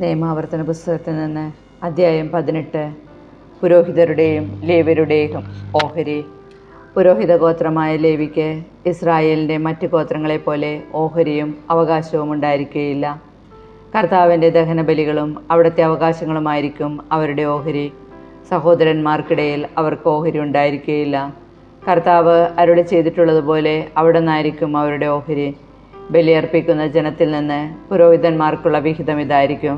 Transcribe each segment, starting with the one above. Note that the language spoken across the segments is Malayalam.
നിയമാവർത്തന പുസ്തകത്തിൽ നിന്ന് അധ്യായം 18. പുരോഹിതരുടെയും ലേവ്യരുടെയും ഓഹരി. പുരോഹിത ഗോത്രമായ ലേവിക്ക് ഇസ്രായേലിൻ്റെ മറ്റ് ഗോത്രങ്ങളെപ്പോലെ ഓഹരിയും അവകാശവും ഉണ്ടായിരിക്കുകയില്ല. കർത്താവിൻ്റെ ദഹനബലികളും അവിടുത്തെ അവകാശങ്ങളുമായിരിക്കും അവരുടെ ഓഹരി. സഹോദരന്മാർക്കിടയിൽ അവർക്ക് ഓഹരി ഉണ്ടായിരിക്കുകയില്ല. കർത്താവ് അരുളി ചെയ്തിട്ടുള്ളതുപോലെ അവിടെ നിന്നായിരിക്കും അവരുടെ ഓഹരി. ബലിയർപ്പിക്കുന്ന ജനത്തിൽ നിന്ന് പുരോഹിതന്മാർക്കുള്ള വിഹിതം ഇതായിരിക്കും: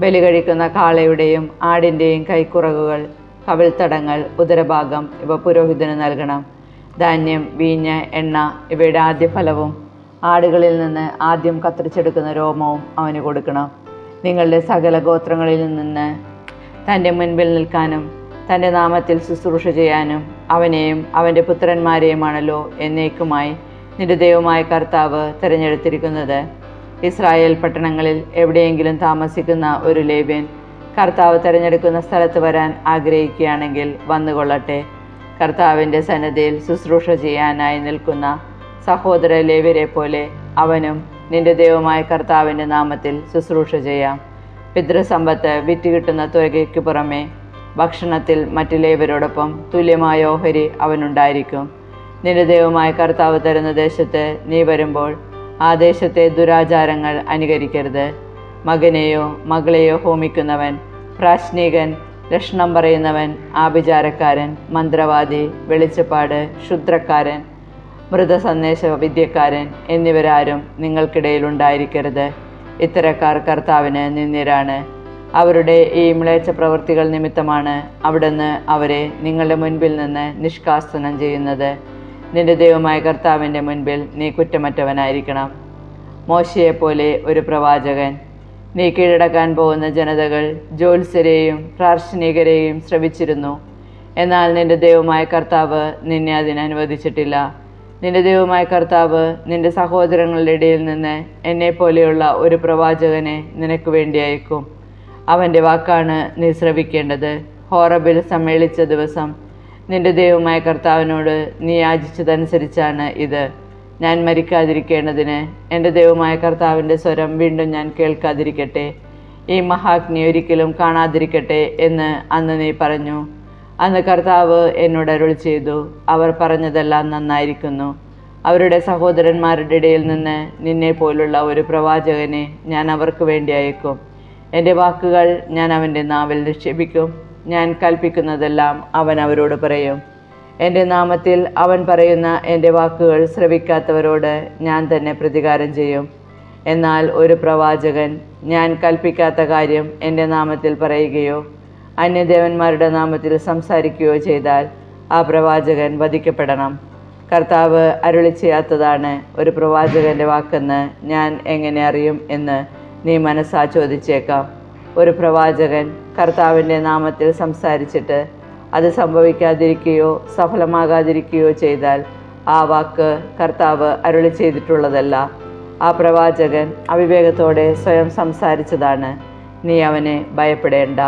ബലി കഴിക്കുന്ന കാളയുടെയും ആടിൻ്റെയും കൈക്കുറകുകൾ, കവിൾത്തടങ്ങൾ, ഉദരഭാഗം ഇവ പുരോഹിതന് നൽകണം. ധാന്യം, വീഞ്ഞ്, എണ്ണ ഇവയുടെ ആദ്യ ഫലവും ആടുകളിൽ നിന്ന് ആദ്യം കത്തിരിച്ചെടുക്കുന്ന രോമവും അവന് കൊടുക്കണം. നിങ്ങളുടെ സകല ഗോത്രങ്ങളിൽ നിന്ന് തൻ്റെ മുൻപിൽ നിൽക്കാനും തൻ്റെ നാമത്തിൽ ശുശ്രൂഷ ചെയ്യാനും അവനെയും അവൻ്റെ പുത്രന്മാരെയുമാണല്ലോ എന്നേക്കുമായി നിന്റെ ദൈവമായ കർത്താവ് തിരഞ്ഞെടുത്തിരിക്കുന്നത്. ഇസ്രായേൽ പട്ടണങ്ങളിൽ എവിടെയെങ്കിലും താമസിക്കുന്ന ഒരു ലേവ്യൻ കർത്താവ് തിരഞ്ഞെടുക്കുന്ന സ്ഥലത്ത് വരാൻ ആഗ്രഹിക്കുകയാണെങ്കിൽ വന്നുകൊള്ളട്ടെ. കർത്താവിൻ്റെ സന്നിധിയിൽ ശുശ്രൂഷ ചെയ്യാനായി നിൽക്കുന്ന സഹോദര ലേവ്യരെ പോലെ അവനും നിന്റെ ദൈവമായ കർത്താവിൻ്റെ നാമത്തിൽ ശുശ്രൂഷ ചെയ്യാം. പിതൃസമ്പത്ത് വിറ്റുകിട്ടുന്ന തുകയ്ക്ക് പുറമെ ഭക്ഷണത്തിൽ മറ്റ് ലേവ്യരോടൊപ്പം തുല്യമായ ഓഹരി അവനുണ്ടായിരിക്കും. നിന്റെ ദൈവമായ കർത്താവ് തരുന്ന ദേശത്ത് നീ വരുമ്പോൾ ആ ദേശത്തെ ദുരാചാരങ്ങൾ അനുകരിക്കരുത്. മകനെയോ മകളെയോ ഹോമിക്കുന്നവൻ, പ്രാശ്നീകൻ, ലക്ഷണം പറയുന്നവൻ, ആഭിചാരക്കാരൻ, മന്ത്രവാദി, വെളിച്ചപ്പാട്, ക്ഷുദ്രക്കാരൻ, മൃതസന്ദേശ വിദ്യക്കാരൻ എന്നിവരാരും നിങ്ങൾക്കിടയിൽ ഉണ്ടായിരിക്കരുത്. ഇത്തരക്കാർ കർത്താവിന് നിന്ദ്യരാണ്. അവരുടെ ഈ മ്ലേച്ഛ പ്രവൃത്തികൾ നിമിത്തമാണ് അവിടുന്ന് അവരെ നിങ്ങളുടെ മുൻപിൽ നിന്ന് നിഷ്കാസനം ചെയ്യുന്നത്. നിന്റെ ദൈവമായ കർത്താവിൻ്റെ മുൻപിൽ നീ കുറ്റമറ്റവനായിരിക്കണം. മോശയെപ്പോലെ ഒരു പ്രവാചകൻ. നീ കീഴടക്കാൻ പോകുന്ന ജനതകൾ ജ്യോത്സ്യരെയും പ്രാർശനികരെയും ശ്രവിച്ചിരുന്നു. എന്നാൽ നിന്റെ ദൈവമായ കർത്താവ് നിന്നെ അതിനനുവദിച്ചിട്ടില്ല. നിന്റെ ദൈവമായ കർത്താവ് നിന്റെ സഹോദരങ്ങളുടെ ഇടയിൽ നിന്ന് എന്നെപ്പോലെയുള്ള ഒരു പ്രവാചകനെ നിനക്ക് വേണ്ടി അയക്കും. അവൻ്റെ വാക്കാണ് നീ ശ്രവിക്കേണ്ടത്. ഹോറബിൽ സമ്മേളിച്ച ദിവസം നിന്റെ ദൈവമായ കർത്താവിനോട് നീ യാചിച്ചതനുസരിച്ചാണ് ഇത്: ഞാൻ മരിക്കാതിരിക്കേണ്ടതിന് എൻ്റെ ദൈവമായ കർത്താവിൻ്റെ സ്വരം വീണ്ടും ഞാൻ കേൾക്കാതിരിക്കട്ടെ, ഈ മഹാഗ്നി ഒരിക്കലും കാണാതിരിക്കട്ടെ എന്ന് അന്ന് നീ പറഞ്ഞു. അന്ന് കർത്താവ് എന്നോട് അരുളി ചെയ്തു: അവർ പറഞ്ഞതെല്ലാം നന്നായിരിക്കുന്നു. അവരുടെ സഹോദരന്മാരുടെ ഇടയിൽ നിന്ന് നിന്നെ പോലുള്ള ഒരു പ്രവാചകനെ ഞാൻ അവർക്ക് വേണ്ടി അയക്കും. എൻ്റെ വാക്കുകൾ ഞാൻ അവൻ്റെ നാവിൽ നിക്ഷേപിക്കും. ഞാൻ കൽപ്പിക്കുന്നതെല്ലാം അവൻ അവരോട് പറയും. എൻ്റെ നാമത്തിൽ അവൻ പറയുന്ന എൻ്റെ വാക്കുകൾ ശ്രവിക്കാത്തവരോട് ഞാൻ തന്നെ പ്രതികാരം ചെയ്യും. എന്നാൽ ഒരു പ്രവാചകൻ ഞാൻ കൽപ്പിക്കാത്ത കാര്യം എൻ്റെ നാമത്തിൽ പറയുകയോ അന്യദേവന്മാരുടെ നാമത്തിൽ സംസാരിക്കുകയോ ചെയ്താൽ ആ പ്രവാചകൻ വധിക്കപ്പെടണം. കർത്താവ് അരുളി ചെയ്യാത്തതാണ് ഒരു പ്രവാചകൻ്റെ വാക്കെന്ന് ഞാൻ എങ്ങനെ അറിയും എന്ന് നീ മനസ്സാ ചോദിച്ചേക്കാം. ഒരു പ്രവാചകൻ കർത്താവിൻ്റെ നാമത്തിൽ സംസാരിച്ചിട്ട് അത് സംഭവിക്കാതിരിക്കുകയോ സഫലമാകാതിരിക്കുകയോ ചെയ്താൽ ആ വാക്ക് കർത്താവ് അരുളി ചെയ്തിട്ടുള്ളതല്ല. ആ പ്രവാചകൻ അവിവേകത്തോടെ സ്വയം സംസാരിച്ചതാണ്. നീ അവനെ ഭയപ്പെടേണ്ട.